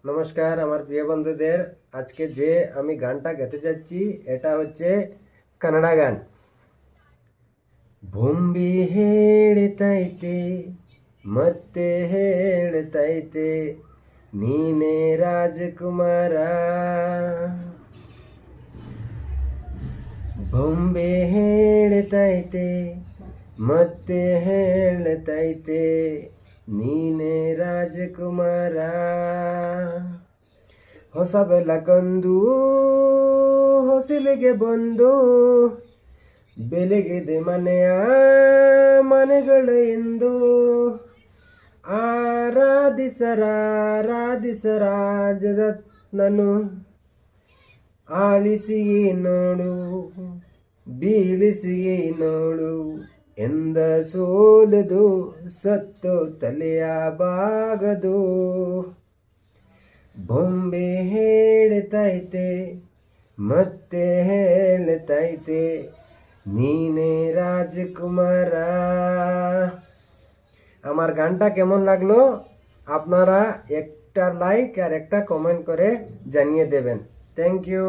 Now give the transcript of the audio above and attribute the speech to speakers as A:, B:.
A: নমস্কার আমার প্রিয় বন্ধুদের। আজকে যে আমি গানটা গেতে যাচ্ছি এটা হচ্ছে কানাডা গান। ಭೂಮಿ ಹೇಳ್ತೈತೆ ಮತ್ತೆ ಹೇಳ್ತೈತೆ ನೀನೇ ರಾಜಕುಮಾರ. ಬೊಂಬೆ ಹೇಳ್ತೈತೆ ಮತ್ತೆ ಹೇಳ್ತೈತೆ ನೀನೇ ರಾಜಕುಮಾರ. ಹೊಸ ಬೆಳಕೊಂದು ಹೊಸಲಿಗೆ ಬಂದು ಬೆಳಗಿದೆ ಮನೆಯ ಮನೆಗಳು ಎಂದು ಆರಾಧಿಸರಾಜರತ್ನನು ಆಲಿಸಿಯೇ ನೋಡು ಬೀಳಿಸಿಯೇ ನೋಡು ಎಂದ ಸೋಲದು ಸತ್ತು ತಲೆಯ ಬಾಗದು. ಬೊಂಬೆ ಹೇಳ್ತೈತೆ ಮತ್ತೆ ಹೇಳ್ತೈತೆ ನೀನೇ রাজকুমার. আমার গানটা কেমন লাগলো আপনারা একটা লাইক আর একটা কমেন্ট করে জানিয়ে দেবেন। Thank you.